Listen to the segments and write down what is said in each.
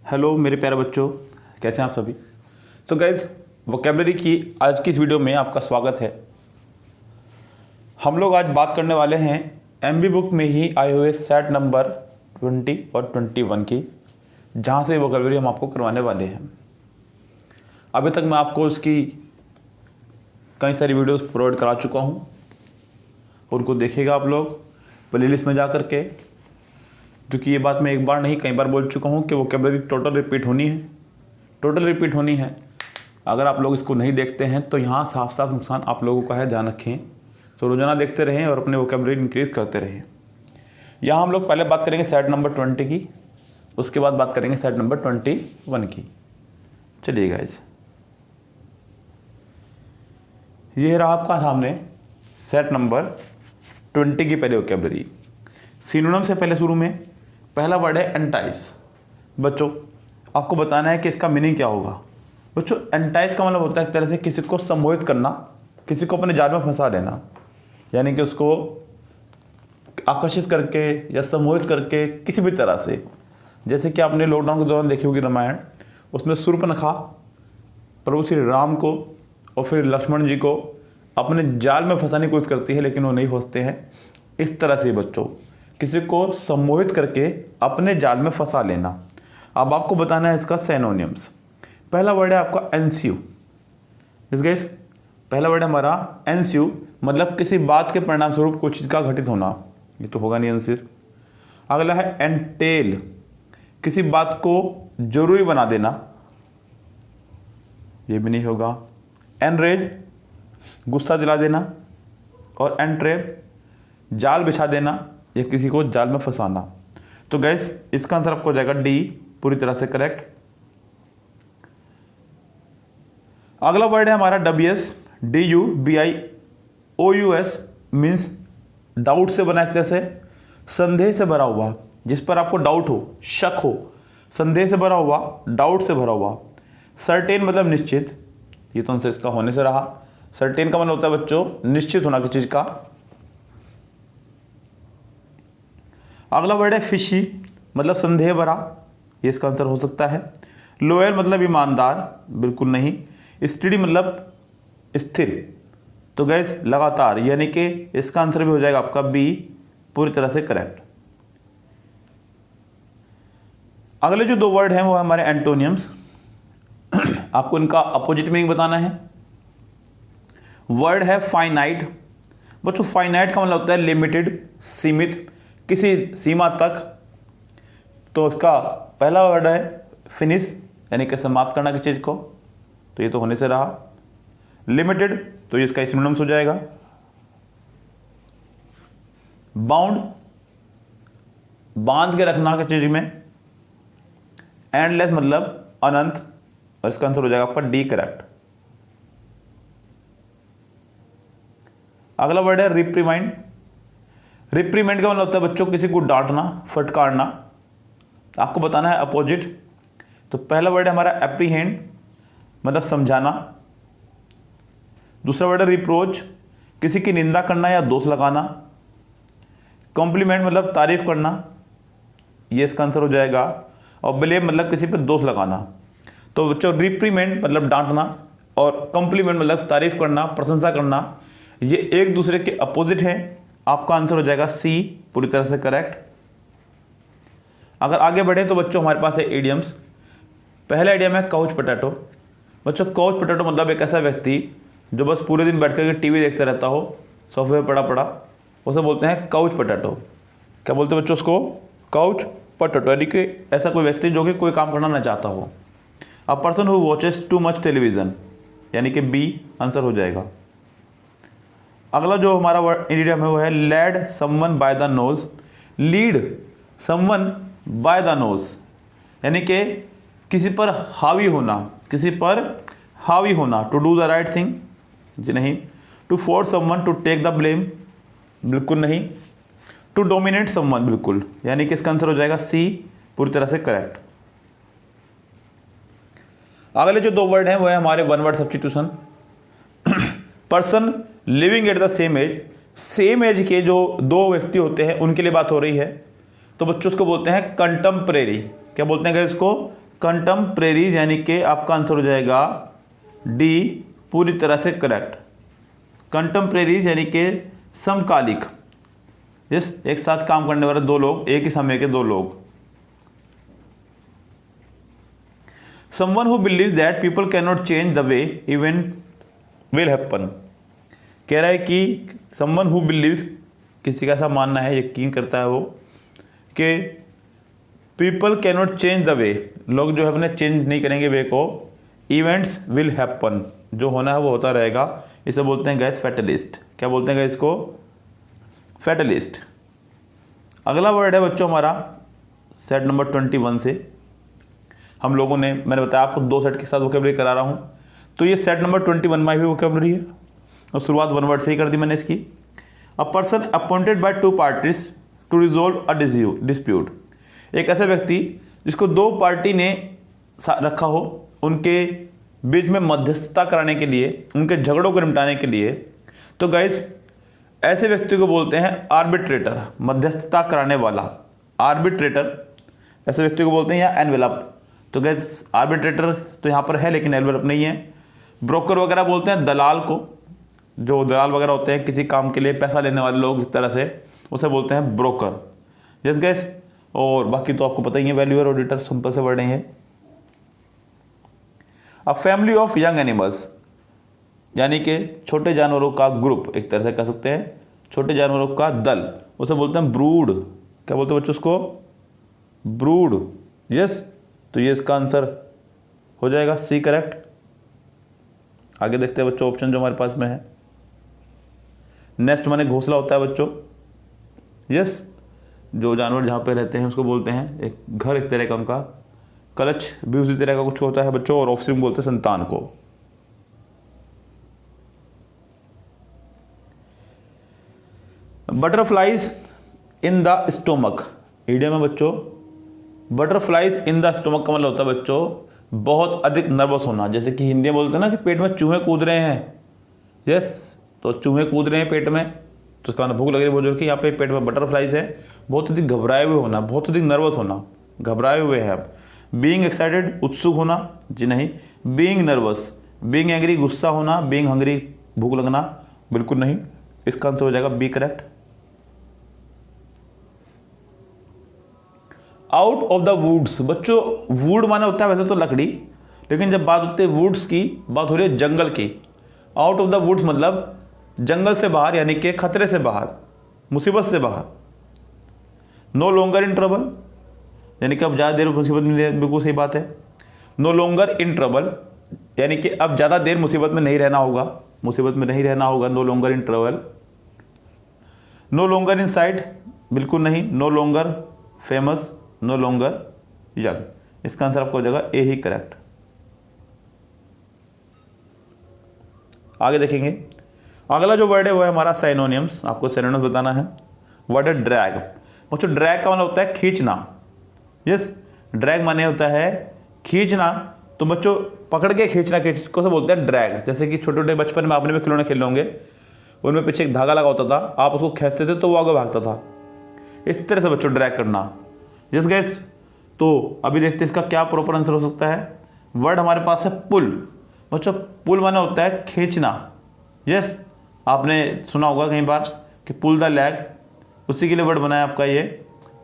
Hello मेरे प्यारे बच्चों, कैसे हैं आप सभी। तो गाइज वोकेबलरी की आज की इस वीडियो में आपका स्वागत है। हम लोग आज बात करने वाले हैं एमबी बुक में ही आए हुए सेट नंबर 20 और 21 की, जहां से वोकेबलरी हम आपको करवाने वाले हैं। अभी तक मैं आपको उसकी कई सारी वीडियोस प्रोवाइड करा चुका हूं, उनको देखिएगा आप लोग प्लेलिस्ट में जा कर के, क्योंकि ये बात मैं एक बार नहीं कई बार बोल चुका हूँ कि वोकेबलरी टोटल रिपीट होनी है। अगर आप लोग इसको नहीं देखते हैं तो यहाँ साफ साफ नुकसान आप लोगों का है, ध्यान रखें। तो रोजाना देखते रहें और अपने वोकेबलरी इंक्रीज करते रहें। यहाँ हम लोग पहले बात करेंगे सेट नंबर 20 की, उसके बाद बात करेंगे सेट नंबर 21 की। चलिए गाइस, ये रहा आपका सामने सेट नंबर 20 की पहले वोकेबलरी। सिनोनिम से पहले शुरू में पहला वर्ड है एंटाइस। बच्चों आपको बताना है कि इसका मीनिंग क्या होगा। बच्चों एंटाइस का मतलब होता है एक तरह से किसी को सम्मोहित करना, किसी को अपने जाल में फंसा देना, यानी कि उसको आकर्षित करके या सम्मोहित करके किसी भी तरह से। जैसे कि आपने लॉकडाउन के दौरान देखी होगी रामायण, उसमें शूर्पणखा प्रभु श्री राम को और फिर लक्ष्मण जी को अपने जाल में फंसाने की कोशिश करती है, लेकिन वो नहीं फंसते हैं। इस तरह से बच्चों किसी को सम्मोहित करके अपने जाल में फंसा लेना। अब आपको बताना है इसका सिनोनिम्स। पहला वर्ड है आपका एनसीयू। गाइस पहला वर्ड है हमारा एनसीयू, मतलब किसी बात के परिणाम स्वरूप कोई चीज़ का घटित होना। ये तो होगा नहीं आंसर। अगला है एंटेल, किसी बात को जरूरी बना देना, ये भी नहीं होगा। एनरेज, गुस्सा दिला देना। और एंट्रेप, जाल बिछा देना या किसी को जाल में फंसाना। तो गैस इसका आंसर आपको हो जाएगा डी, पूरी तरह से करेक्ट। अगला वर्ड है हमारा डब्ल्यूएस, DUBIOUS, मीन्स डाउट से बना, एक तरह से संदेह से भरा हुआ, जिस पर आपको डाउट हो, शक हो, संदेह से भरा हुआ, डाउट से भरा हुआ। सर्टेन मतलब निश्चित, ये तो आंसर इसका होने से रहा। सर्टेन का मतलब होता है बच्चों निश्चित होना किसी चीज का। अगला वर्ड है फिशी, मतलब संदेह भरा, ये इसका आंसर हो सकता है। लोयल मतलब ईमानदार, बिल्कुल नहीं। स्टडी मतलब स्थिर, तो गैस लगातार, यानी कि इसका आंसर भी हो जाएगा आपका बी, पूरी तरह से करेक्ट। अगले जो दो वर्ड हैं वो है हमारे एंटोनियम्स। आपको इनका अपोजिट मीनिंग बताना है। वर्ड है फाइनाइट। बच्चों फाइनाइट का मतलब होता है लिमिटेड, सीमित, किसी सीमा तक। तो उसका पहला वर्ड है फिनिश, यानी कि समाप्त करना किसी चीज को, तो ये तो होने से रहा। लिमिटेड, तो ये इसका सिनोनिम्स हो जाएगा। बाउंड, बांध के रखना किसी चीज में। एंडलेस मतलब अनंत, और इसका आंसर हो जाएगा आपका डी, करेक्ट। अगला वर्ड है रिप्रीमाइंड। रिप्रीमेंट का मतलब होता है बच्चों किसी को डांटना, फटकारना। आपको बताना है अपोजिट। तो पहला वर्ड है हमारा एप्रीहेंड, मतलब समझाना। दूसरा वर्ड है रिप्रोच, किसी की निंदा करना या दोष लगाना। कॉम्प्लीमेंट मतलब तारीफ करना, ये इसका आंसर हो जाएगा। और ब्लेम मतलब किसी पर दोष लगाना। तो बच्चों रिप्रीमेंट मतलब डांटना और कॉम्प्लीमेंट मतलब तारीफ करना, प्रशंसा करना, ये एक दूसरे के अपोजिट हैं। आपका आंसर हो जाएगा सी, पूरी तरह से करेक्ट। अगर आगे बढ़े तो बच्चों हमारे पास है इडियम्स। पहला इडियम है काउच पोटैटो। बच्चों काउच पोटैटो मतलब एक ऐसा व्यक्ति जो बस पूरे दिन बैठ करके टीवी देखते रहता हो, सोफे पे पड़ा पड़ा, उसे बोलते हैं काउच पोटैटो। क्या बोलते हैं बच्चों उसको? काउच पोटैटो, यानी कि ऐसा कोई व्यक्ति जो कि कोई काम करना ना चाहता हो। A person who watches too much television, यानी कि बी आंसर हो जाएगा। अगला जो हमारा इडियम है वो है led someone by the nose. Lead someone by the nose, यानी कि किसी पर हावी होना, किसी पर हावी होना। To do the right thing, जी नहीं। To force someone to take the blame, बिल्कुल नहीं। टू डोमिनेट समवन, बिल्कुल, यानी कि इसका आंसर हो जाएगा सी, पूरी तरह से करेक्ट। अगले जो दो वर्ड हैं वो है हमारे one word substitution. Person living at the same age के जो दो व्यक्ति होते हैं उनके लिए बात हो रही है, तो बच्चों उसको बोलते हैं कंटेम्परेरी। क्या बोलते हैं इसको? कंटेम्परेरी, यानी कि आपका आंसर हो जाएगा डी, पूरी तरह से करेक्ट। कंटेम्परेरीज यानी कि समकालिक, यस, एक साथ काम करने वाले दो लोग, एक ही समय के दो लोग। Someone who believes that people can not change the way event will happen. कह रहा है कि समवन हु बिलीव्स, किसी का ऐसा मानना है, यकीन करता है वो कि people can not change the way, लोग जो है अपने चेंज नहीं करेंगे वे को, इवेंट्स विल हैपन, जो होना है वो होता रहेगा। इसे बोलते हैं गाइस फैटलिस्ट। क्या बोलते हैं गाइस इसको? फैटलिस्ट। अगला वर्ड है बच्चों हमारा सेट नंबर 21 से। हम लोगों ने, मैंने बताया आपको 2 सेट के साथ वोकेबलरी करा रहा हूँ, तो ये सेट नंबर 21 में भी वोकेबलरी है और शुरुआत 1 वर्ड से ही कर दी मैंने इसकी। A person appointed by 2 parties to resolve a dispute. एक ऐसा व्यक्ति जिसको 2 पार्टी ने रखा हो, उनके बीच में मध्यस्थता कराने के लिए, उनके झगड़ों को निपटाने के लिए। तो गाइस ऐसे व्यक्ति को बोलते हैं आर्बिट्रेटर, मध्यस्थता कराने वाला, आर्बिट्रेटर ऐसे व्यक्ति को बोलते हैं, या एनवेलप। तो गाइस आर्बिट्रेटर तो यहाँ पर है लेकिन एनवेलप नहीं है। ब्रोकर वगैरह बोलते हैं दलाल को, जो दलाल वगैरह होते हैं किसी काम के लिए पैसा लेने वाले लोग, इस तरह से उसे बोलते हैं ब्रोकर। यस गाइस, और बाकी तो आपको पता ही है, वैल्यूअर, ऑडिटर, सिंपल से वर्ड है। A family of young animals, यानी कि छोटे जानवरों का ग्रुप, एक तरह से कह सकते हैं छोटे जानवरों का दल, उसे बोलते हैं ब्रूड। क्या बोलते हैं बच्चों उसको? ब्रूड। यस, तो ये इसका आंसर हो जाएगा सी, करेक्ट। आगे देखते हैं बच्चों ऑप्शन जो हमारे पास में है। नेस्ट माने घोंसला होता है बच्चों। यस, जो जानवर जहाँ पे रहते हैं उसको बोलते हैं एक घर, एक तरह का उनका। कलच भी उसी तरह का कुछ होता है बच्चों, और ऑफस्प्रिंग बोलते हैं संतान को। Butterflies in the stomach, idiom है बच्चों। बटरफ्लाइज इन द स्टोमक का मतलब होता है बच्चों बहुत अधिक नर्वस होना। जैसे कि हिंदी में बोलते हैं ना कि पेट में चूहे कूद रहे हैं। यस, तो चूहे कूद रहे हैं पेट में, तो उसका भूख लग रही है बहुत जोर की। यहाँ पे पेट में बटरफ्लाइज है, बहुत अधिक घबराए हुए होना, बहुत अधिक नर्वस होना, घबराए हुए हैं आप। बीइंग एक्साइटेड, उत्सुक होना, जी नहीं। बीइंग नर्वस, बीइंग एंग्री, गुस्सा होना। बीइंग हंग्री, भूख लगना, बिल्कुल नहीं। इसका आंसर हो जाएगा B, correct. Out of the woods, बच्चों वुड माने होता है वैसे तो लकड़ी, लेकिन जब बात होती है वुड्स की, बात हो रही है जंगल की। आउट ऑफ द वुड्स मतलब जंगल से बाहर, यानी कि खतरे से बाहर, मुसीबत से बाहर। नो लॉन्गर इन ट्रबल, यानी कि अब ज़्यादा देर मुसीबत में, बिल्कुल सही बात है। नो लॉन्गर इन ट्रबल, यानी कि अब ज़्यादा देर मुसीबत में नहीं रहना होगा, मुसीबत में नहीं रहना होगा। No longer in trouble. No longer in sight, बिल्कुल नहीं। No longer famous, no longer young. इसका आंसर आपको हो जाएगा ए ही, करेक्ट। आगे देखेंगे, अगला जो वर्ड है वो है हमारा साइनोनियम्स। आपको साइनोनियम्स बताना है। वर्ड है ड्रैग। बच्चों ड्रैग का मतलब होता है खींचना। यस, ड्रैग माने होता है खींचना। तो बच्चों पकड़ के खींचना किसको से बोलते हैं? ड्रैग। जैसे कि छोटे छोटे बचपन में आपने भी खिलौने खेले होंगे, उनमें पीछे एक धागा लगा होता था, आप उसको खींचते थे तो वो आगे भागता था। इस तरह से बच्चों ड्रैग करना। यस गाइस, तो अभी देखते हैं इसका क्या प्रॉपर आंसर हो सकता है। वर्ड हमारे पास है पुल। बच्चों पुल माने होता है खींचना। यस, आपने सुना होगा कई बार कि पुल द लैग, उसी के लिए वर्ड बनाया आपका ये।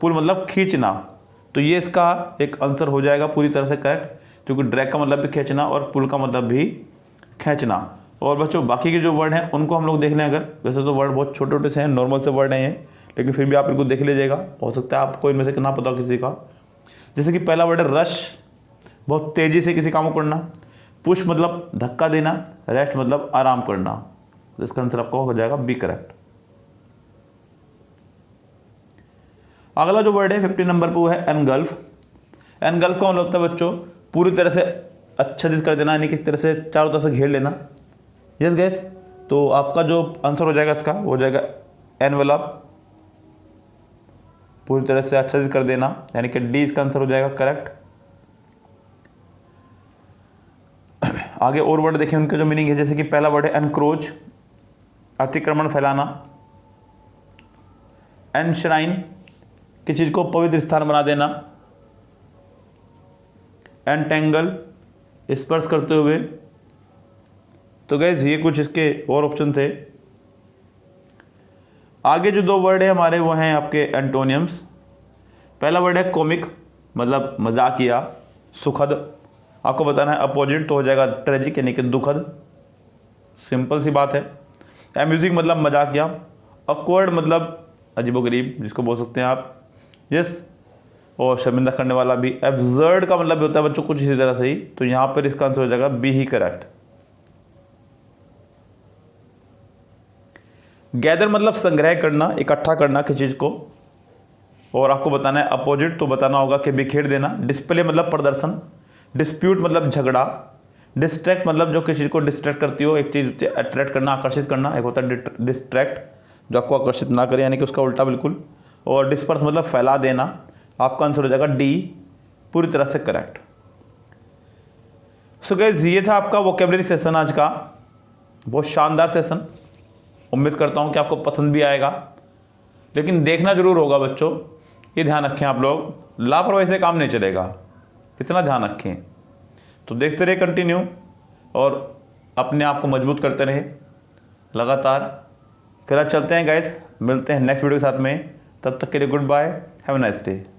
पुल मतलब खींचना, तो ये इसका एक आंसर हो जाएगा पूरी तरह से करेक्ट, क्योंकि ड्रैग का मतलब भी खींचना और पुल का मतलब भी खींचना। और बच्चों बाकी के जो वर्ड हैं उनको हम लोग देख लें अगर। वैसे तो वर्ड बहुत छोटे छोटे से हैं, नॉर्मल से वर्ड हैं ये, लेकिन फिर भी आप इनको देख लीजिएगा, हो सकता है आपको इनमें से ना पता हो किसी का। जैसे कि पहला वर्ड है रश, बहुत तेज़ी से किसी काम को करना। पुश मतलब धक्का देना। रेस्ट मतलब आराम करना। तो इसका आंसर आपको हो जाएगा बी, करेक्ट। अगला जो वर्ड है 50 नंबर पर वो है एनगल्फ। एनगल्फ का मतलब होता है बच्चों पूरी तरह से आच्छादित कर देना, यानी कि तरह से चारों तरफ से घेर लेना। यस गैस, तो आपका जो आंसर हो जाएगा इसका हो जाएगा एनवेलप, पूरी तरह से आच्छादित कर देना, यानी कि डी इसका आंसर हो जाएगा करेक्ट। आगे और वर्ड देखें उनके जो मीनिंग है। जैसे कि पहला वर्ड है एनक्रोच, अतिक्रमण फैलाना। एनश्राइन, किसी चीज को पवित्र स्थान बना देना। एंटेंगल, स्पर्श करते हुए। तो गैस ये कुछ इसके और ऑप्शन थे। आगे जो 2 वर्ड है हमारे वो हैं आपके एंटोनियम्स। पहला वर्ड है कॉमिक, मतलब मजाकिया, सुखद। आपको बताना है अपोजिट, तो हो जाएगा ट्रेजिक यानी कि दुखद। सिंपल सी बात है। एम्यूजिक मतलब मजाकिया। ऑकवर्ड मतलब अजीबोगरीब, जिसको बोल सकते हैं आप। यस, और शर्मिंदा करने वाला भी। एब्सर्ड का मतलब होता है बच्चों कुछ इसी तरह से ही। तो यहाँ पर इसका आंसर हो जाएगा बी ही करेक्ट। गैदर मतलब संग्रह करना, इकट्ठा करना किसी चीज़ को। और आपको बताना है अपोजिट, तो बताना होगा कि बिखेर देना। डिस्प्ले मतलब प्रदर्शन। डिस्प्यूट मतलब झगड़ा। डिस्ट्रैक्ट मतलब जो किसी चीज़ को डिस्ट्रैक्ट करती हो, एक चीज़ अट्रैक्ट करना, आकर्षित करना। एक होता है डिस्ट्रैक्ट, जो आपको आकर्षित ना करे, यानी कि उसका उल्टा बिल्कुल। और डिस्पर्स मतलब फैला देना। आपका आंसर हो जाएगा डी, पूरी तरह से करेक्ट। सो गाइस ये था आपका वोकेबलरी सेशन आज का। बहुत शानदार सेशन, उम्मीद करता हूँ कि आपको पसंद भी आएगा। लेकिन देखना जरूर होगा बच्चों, ये ध्यान रखें आप लोग, लापरवाही से काम नहीं चलेगा, इतना ध्यान रखें। तो देखते रहे कंटिन्यू, और अपने आप को मजबूत करते रहे लगातार। फिर आज चलते हैं गाइस, मिलते हैं नेक्स्ट वीडियो के साथ में। तब तक के लिए goodbye, have a nice day.